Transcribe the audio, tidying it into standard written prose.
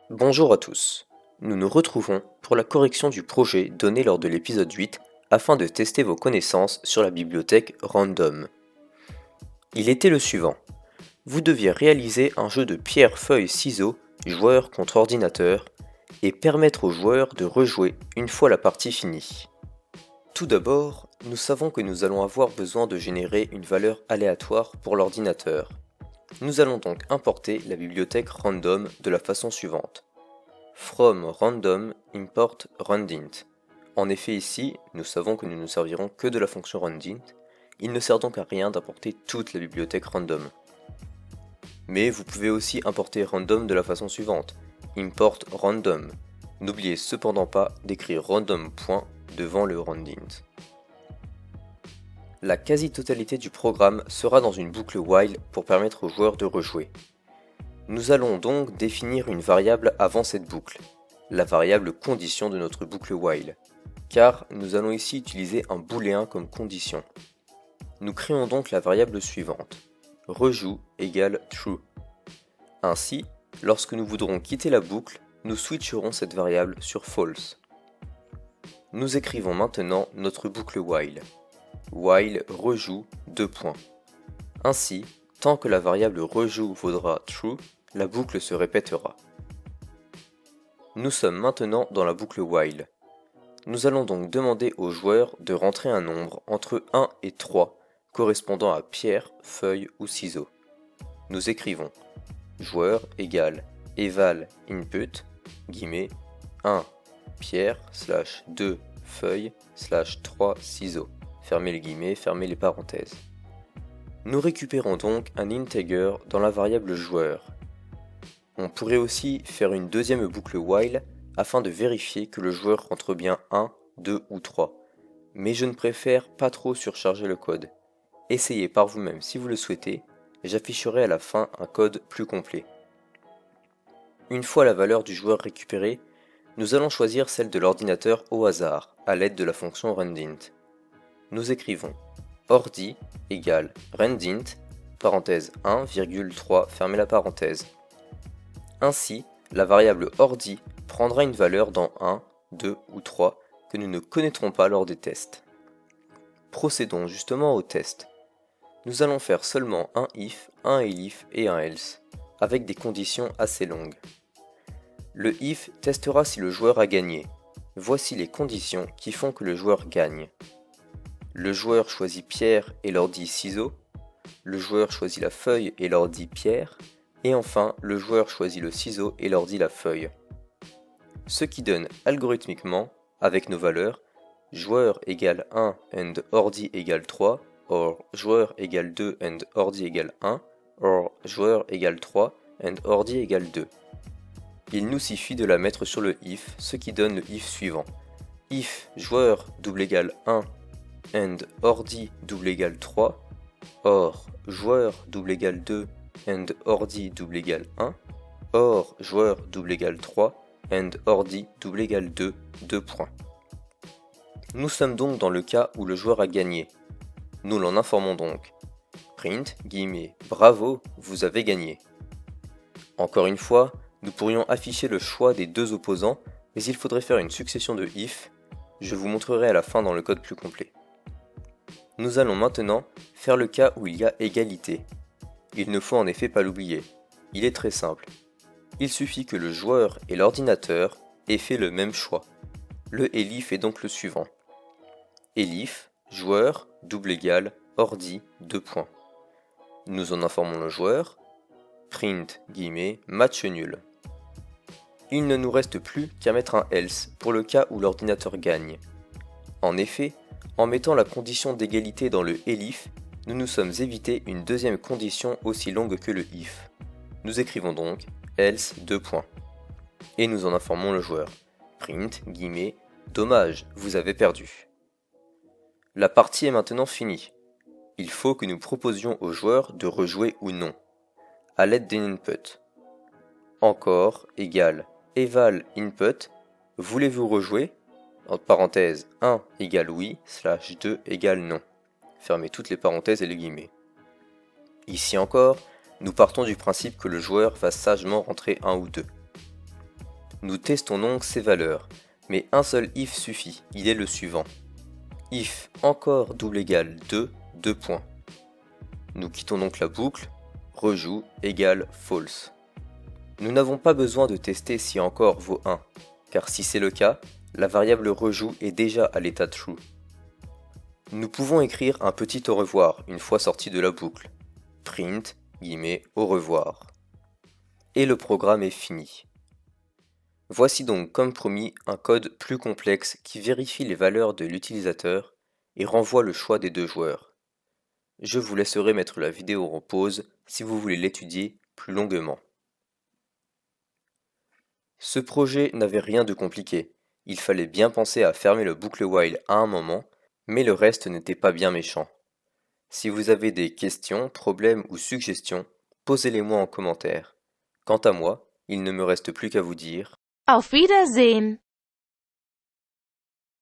Bonjour à tous. Nous nous retrouvons pour la correction du projet donné lors de l'épisode 8 afin de tester vos connaissances sur la bibliothèque Random. Il était le suivant. Vous deviez réaliser un jeu de pierre, feuille, ciseaux, joueur contre ordinateur, et permettre aux joueurs de rejouer une fois la partie finie. Tout d'abord, nous savons que nous allons avoir besoin de générer une valeur aléatoire pour l'ordinateur. Nous allons donc importer la bibliothèque Random de la façon suivante. From random import randint. En effet ici, nous savons que nous ne servirons que de la fonction randint, il ne sert donc à rien d'importer toute la bibliothèque random. Mais vous pouvez aussi importer random de la façon suivante, import random. N'oubliez cependant pas d'écrire random point devant le randint. La quasi-totalité du programme sera dans une boucle while pour permettre aux joueurs de rejouer. Nous allons donc définir une variable avant cette boucle, la variable condition de notre boucle while, car nous allons ici utiliser un booléen comme condition. Nous créons donc la variable suivante, rejoue égale true. Ainsi, lorsque nous voudrons quitter la boucle, nous switcherons cette variable sur false. Nous écrivons maintenant notre boucle while. While rejoue : Ainsi, tant que la variable rejoue vaudra true, la boucle se répétera. Nous sommes maintenant dans la boucle while. Nous allons donc demander aux joueurs de rentrer un nombre entre 1 et 3 correspondant à pierre, feuille ou ciseau. Nous écrivons joueur égale eval input, guillemets, 1 pierre / 2 feuille / 3 ciseaux. Fermez les guillemets, fermez les parenthèses. Nous récupérons donc un integer dans la variable joueur. On pourrait aussi faire une deuxième boucle while afin de vérifier que le joueur rentre bien 1, 2 ou 3. Mais je ne préfère pas trop surcharger le code. Essayez par vous-même si vous le souhaitez, et j'afficherai à la fin un code plus complet. Une fois la valeur du joueur récupérée, nous allons choisir celle de l'ordinateur au hasard à l'aide de la fonction randint. Nous écrivons ordi égale randint, parenthèse 1,3, fermez la parenthèse. Ainsi, la variable ordi prendra une valeur dans 1, 2 ou 3 que nous ne connaîtrons pas lors des tests. Procédons justement au test. Nous allons faire seulement un if, un elif et un else, avec des conditions assez longues. Le if testera si le joueur a gagné. Voici les conditions qui font que le joueur gagne. Le joueur choisit pierre et l'ordi ciseaux. Le joueur choisit la feuille et l'ordi pierre. Et enfin, le joueur choisit le ciseau et l'ordi la feuille. Ce qui donne algorithmiquement, avec nos valeurs, joueur égale 1 and ordi égale 3, or joueur égale 2 and ordi égale 1, or joueur égale 3 and ordi égale 2. Il nous suffit de la mettre sur le if, ce qui donne le if suivant. If joueur == 1 and ordi == 3, or joueur == 2 and ordi == 1, or joueur == 3 and ordi == 2, Nous sommes donc dans le cas où le joueur a gagné. Nous l'en informons donc. Print, bravo, vous avez gagné. Encore une fois, nous pourrions afficher le choix des deux opposants, mais il faudrait faire une succession de if. Je vous montrerai à la fin dans le code plus complet. Nous allons maintenant faire le cas où il y a égalité. Il ne faut en effet pas l'oublier. Il est très simple. Il suffit que le joueur et l'ordinateur aient fait le même choix. Le elif est donc le suivant. Elif, joueur, = ordi, : Nous en informons le joueur. Print, match nul. Il ne nous reste plus qu'à mettre un else pour le cas où l'ordinateur gagne. En effet, en mettant la condition d'égalité dans le elif, nous nous sommes évité une deuxième condition aussi longue que le if. Nous écrivons donc else : et nous en informons le joueur. Print, dommage, vous avez perdu. La partie est maintenant finie. Il faut que nous proposions au joueur de rejouer ou non, à l'aide d'un input. Encore égale eval input, voulez-vous rejouer ? Entre parenthèses 1 égale oui, / 2 égale non. Fermez toutes les parenthèses et les guillemets. Ici encore, nous partons du principe que le joueur va sagement rentrer 1 ou 2. Nous testons donc ces valeurs, mais un seul if suffit, il est le suivant. If encore double égale 2, 2 points. Nous quittons donc la boucle, rejoue égale false. Nous n'avons pas besoin de tester si encore vaut 1, car si c'est le cas, la variable rejoue est déjà à l'état true. Nous pouvons écrire un petit au revoir une fois sorti de la boucle. Print, au revoir. Et le programme est fini. Voici donc comme promis un code plus complexe qui vérifie les valeurs de l'utilisateur et renvoie le choix des deux joueurs. Je vous laisserai mettre la vidéo en pause si vous voulez l'étudier plus longuement. Ce projet n'avait rien de compliqué, il fallait bien penser à fermer le boucle while à un moment, mais le reste n'était pas bien méchant. Si vous avez des questions, problèmes ou suggestions, posez-les-moi en commentaire. Quant à moi, il ne me reste plus qu'à vous dire Auf Wiedersehen!